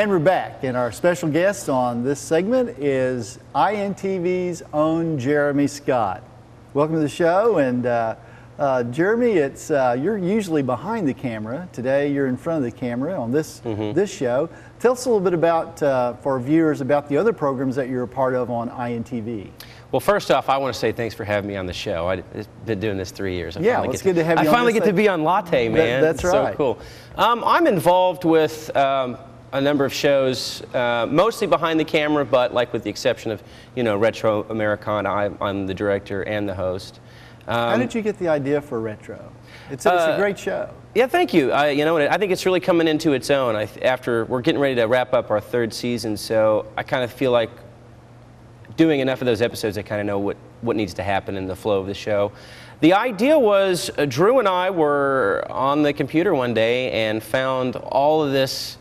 And we're back, and our special guest on this segment is INTV's own Jeremy Scott. Welcome to the show, and Jeremy, you're usually behind the camera. Today you're in front of the camera on this show. Tell us a little bit about, for our viewers, about the other programs that you're a part of on INTV. Well, first off, I want to say thanks for having me on the show. I've been doing this 3 years. Yeah, it's good to have you on. I finally get to be on Latte, man. That's right. So cool. I'm involved with a number of shows, mostly behind the camera, but like with the exception of, Retro Americana, I'm the director and the host. How did you get the idea for Retro? It's a great show. Yeah, thank you. I think it's really coming into its own. After we're getting ready to wrap up our 3rd season, so I kind of feel like doing enough of those episodes, I kind of know what needs to happen in the flow of the show. The idea was Drew and I were on the computer one day and found all of this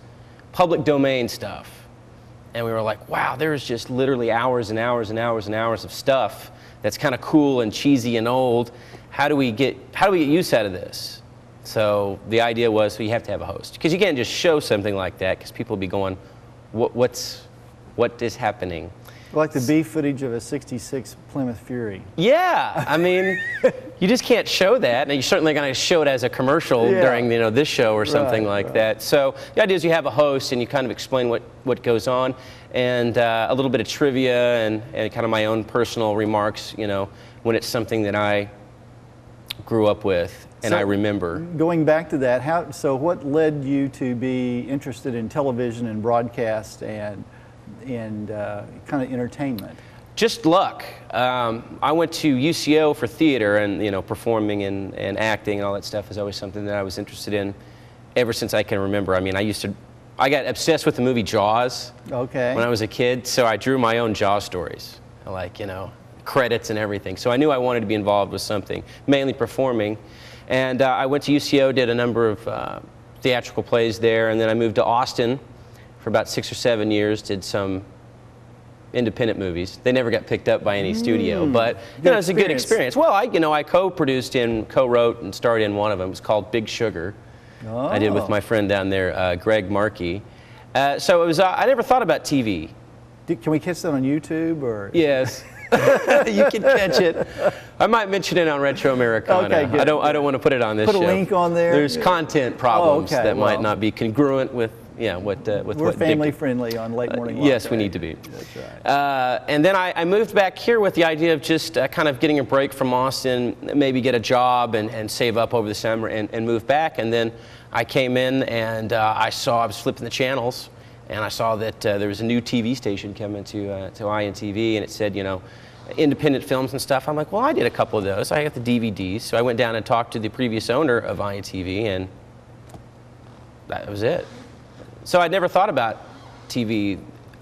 public domain stuff. And we were like, wow, there's just literally hours and hours and hours and hours of stuff that's kind of cool and cheesy and old. How do we get use out of this? So the idea was we have to have a host. Because you can't just show something like that because people will be going, what is happening? Like the B footage of a '66 Plymouth Fury. Yeah, I mean, you just can't show that. Now, you're certainly going to show it as a commercial during this show or something like that. So the idea is you have a host and you kind of explain what goes on, and a little bit of trivia and kind of my own personal remarks, when it's something that I grew up with and I remember. Going back to that, so what led you to be interested in television and broadcast and kind of entertainment? Just luck. I went to UCO for theater, and performing and acting and all that stuff is always something that I was interested in ever since I can remember. I mean, I got obsessed with the movie Jaws when I was a kid, so I drew my own Jaws stories, like, credits and everything. So I knew I wanted to be involved with something, mainly performing. And I went to UCO, did a number of theatrical plays there, and then I moved to Austin for about 6 or 7 years, did some independent movies. They never got picked up by any studio, but it was a good experience. Well, I co-produced and co-wrote and starred in one of them. It was called Big Sugar. I did with my friend down there, Greg Markey. So it was. I never thought about TV. Can we catch that on YouTube or? Yes. You can catch it. I might mention it on Retro Americana. Okay, good. I don't want to put it on this show. Put a link on there. There's content problems that might not be congruent with we're family friendly on Late Morning Latte. Yes, we need to be. That's right. And then I moved back here with the idea of just kind of getting a break from Austin, maybe get a job and save up over the summer and move back. And then I came in and I was flipping the channels, and I saw that there was a new TV station coming to INTV, and it said, independent films and stuff. I'm like, well, I did a couple of those. I got the DVDs. So I went down and talked to the previous owner of INTV, and that was it. So I'd never thought about TV.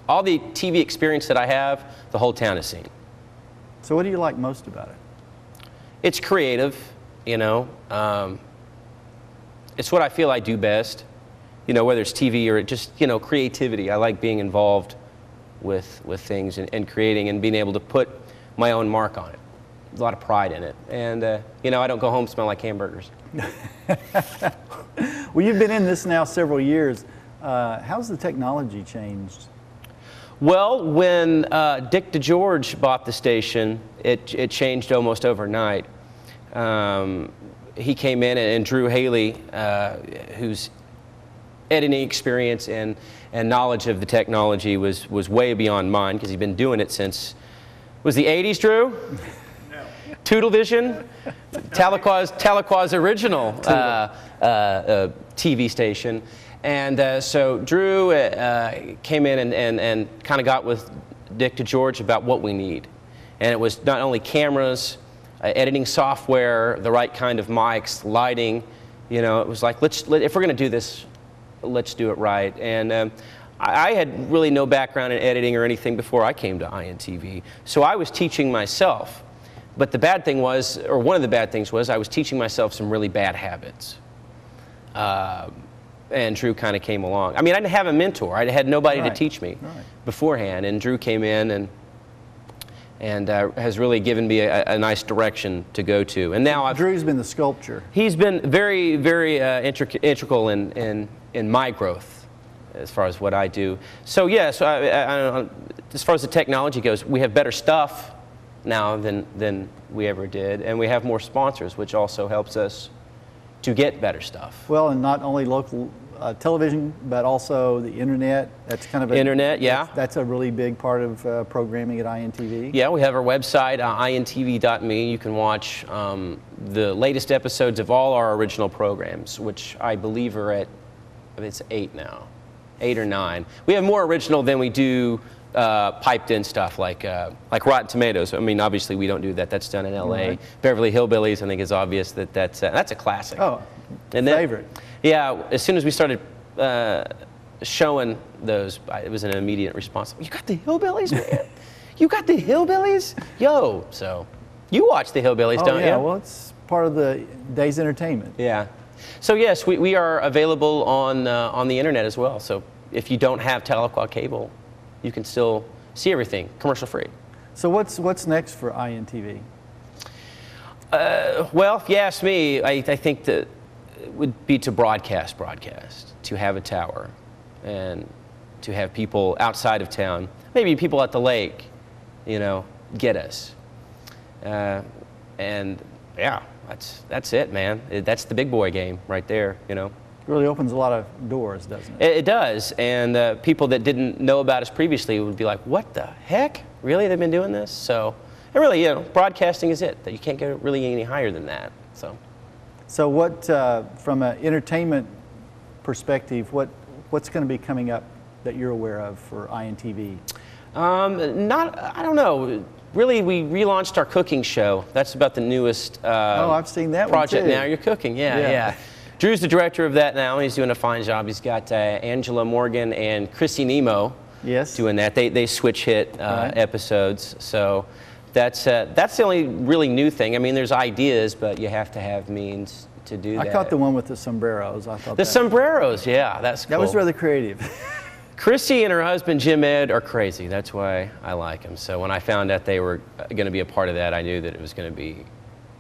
All the TV experience that I have, the whole town has seen. So what do you like most about it? It's creative, It's what I feel I do best, whether it's TV or just, creativity. I like being involved with things and creating and being able to put my own mark on it. There's a lot of pride in it. And, I don't go home smell like hamburgers. Well, you've been in this now several years. How's the technology changed? Well, when Dick DeGeorge bought the station, it changed almost overnight. He came in, and Drew Haley, whose editing experience and knowledge of the technology was way beyond mine, because he'd been doing it since, was the 80s, Drew? No. Tutelvision? Tahlequah's original TV station. And so Drew came in and kind of got with Dick DeGeorge about what we need. And it was not only cameras, editing software, the right kind of mics, lighting. It was like, if we're going to do this, let's do it right. And I had really no background in editing or anything before I came to INTV. So I was teaching myself. But the bad thing was, or one of the bad things was, I was teaching myself some really bad habits. And Drew kind of came along. I mean, I didn't have a mentor. I had nobody to teach me beforehand. And Drew came in and has really given me a nice direction to go to. And now Drew's been the sculptor. He's been very, very integral in my growth as far as what I do. So yeah, so as far as the technology goes, we have better stuff now than we ever did, and we have more sponsors, which also helps us to get better stuff. Well, and not only local television, but also the internet. That's kind of internet, yeah. That's a really big part of programming at INTV. Yeah, we have our website, intv.me. You can watch the latest episodes of all our original programs, which I believe are at, it's 8 now, 8 or 9. We have more original than we do piped in stuff like Rotten Tomatoes. I mean, obviously we don't do that. That's done in L.A. Right. Beverly Hillbillies, I think it's obvious that's a classic. Oh, and favorite. Yeah, as soon as we started showing those, it was an immediate response. You got the Hillbillies, man? You got the Hillbillies? Yo, so you watch the Hillbillies, don't you? Yeah, well, it's part of the day's entertainment. Yeah. So yes, we are available on the internet as well. So if you don't have Tahlequah cable, you can still see everything commercial free. So what's next for INTV? Well, if you ask me, I think that it would be to broadcast, to have a tower, and to have people outside of town, maybe people at the lake, you know, get us. And yeah, that's it, man. That's the big boy game right there, you know. It really opens a lot of doors, doesn't it? It does, and people that didn't know about us previously would be like, what the heck? Really, they've been doing this? So, and really, you know, broadcasting is it. That you can't go really any higher than that, so. So what, from an entertainment perspective, what's going to be coming up that you're aware of for INTV? I don't know. Really, we relaunched our cooking show. That's about the newest oh, I've seen that project one too. now. You're cooking, yeah. Drew's the director of that now. He's doing a fine job. He's got Angela Morgan and Chrissy Nemo doing that. They switch hit episodes. So that's the only really new thing. I mean, there's ideas, but you have to have means to do that. I caught the one with the sombreros. I thought the sombreros, yeah, that's cool. That was rather creative. Chrissy and her husband Jim Ed are crazy. That's why I like them. So when I found out they were going to be a part of that, I knew that it was going to be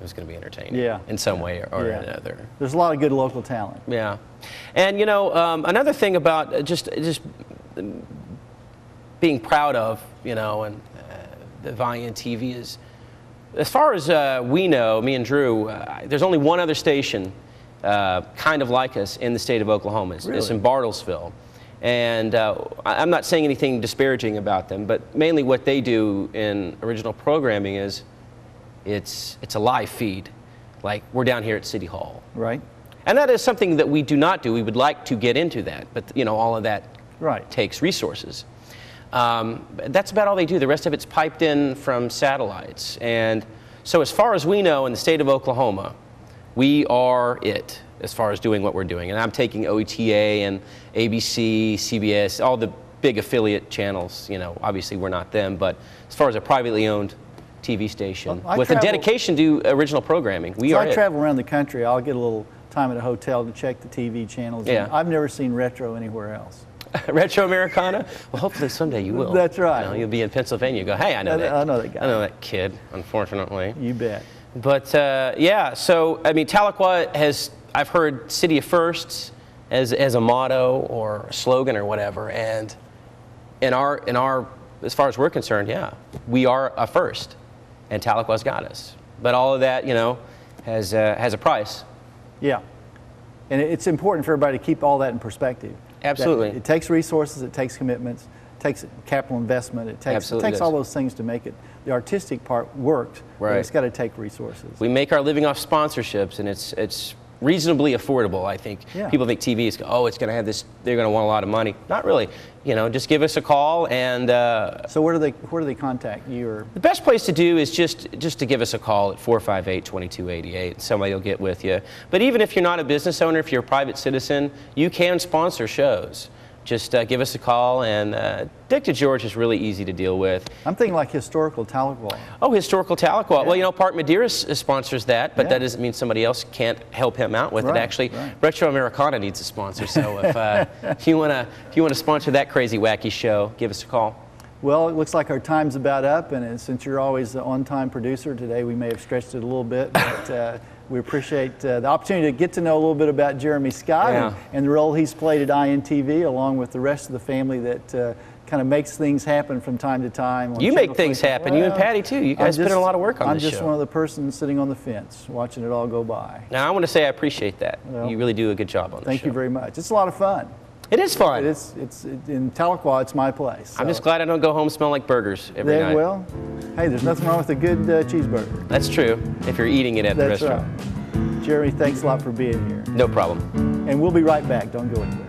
entertaining. In some way or another. There's a lot of good local talent. Yeah, and you know, another thing about just being proud of, you know, and the INTV is, as far as we know, me and Drew, there's only one other station kind of like us in the state of Oklahoma. It's in Bartlesville. And I'm not saying anything disparaging about them, but mainly what they do in original programming is it's a live feed. Like, we're down here at City Hall. Right. And that is something that we do not do. We would like to get into that, but you know, all of that takes resources. That's about all they do. The rest of it's piped in from satellites. And so as far as we know in the state of Oklahoma, we are it as far as doing what we're doing. And I'm taking OETA and ABC, CBS, all the big affiliate channels. You know, obviously we're not them, but as far as a privately owned TV station with a dedication to original programming, we are it. I travel around the country. I'll get a little time at a hotel to check the TV channels. Yeah. I've never seen retro anywhere else. Retro Americana? Well, hopefully someday you will. That's right. You know, you'll be in Pennsylvania. You go, hey, I know that. I know that guy. I know that kid, unfortunately. You bet. But yeah, so I mean, Tahlequah has, I've heard City of Firsts as a motto or a slogan or whatever, and in our as far as we're concerned, yeah, we are a first, and Tahlequah's got us. But all of that, you know, has a price. Yeah, and it's important for everybody to keep all that in perspective. Absolutely. It takes resources, it takes commitments, it takes capital investment, it takes all those things to make it. The artistic part worked, but it's got to take resources. We make our living off sponsorships, and it's reasonably affordable, I think. Yeah. People think TV is, oh, it's going to have this, they're going to want a lot of money. Not really. You know, just give us a call and... so where do they contact you? Or? The best place to do is just to give us a call at 458-2288. Somebody will get with you. But even if you're not a business owner, if you're a private citizen, you can sponsor shows. Just give us a call, and Dick DeGeorge is really easy to deal with. I'm thinking like Historical Tahlequah. Oh, Historical Tahlequah. Yeah. Well, you know, Park Madeira sponsors that, but that doesn't mean somebody else can't help him out with it. Actually, Retro Americana needs a sponsor, so if you want to sponsor that crazy wacky show, give us a call. Well, it looks like our time's about up, and since you're always the on-time producer today, we may have stretched it a little bit, but We appreciate the opportunity to get to know a little bit about Jeremy Scott and the role he's played at INTV, along with the rest of the family that kind of makes things happen from time to time. You make things happen. You and Patty, too. You guys put in a lot of work on this show. I'm just one of the persons sitting on the fence, watching it all go by. Now, I want to say I appreciate that. Well, you really do a good job on this show. Thank you very much. It's a lot of fun. It is fun. It's in Tahlequah, it's my place. So. I'm just glad I don't go home smelling like burgers every night. Well, hey, there's nothing wrong with a good cheeseburger. That's true, if you're eating it at the restaurant. Right. Jeremy, thanks a lot for being here. No problem. And we'll be right back. Don't go anywhere.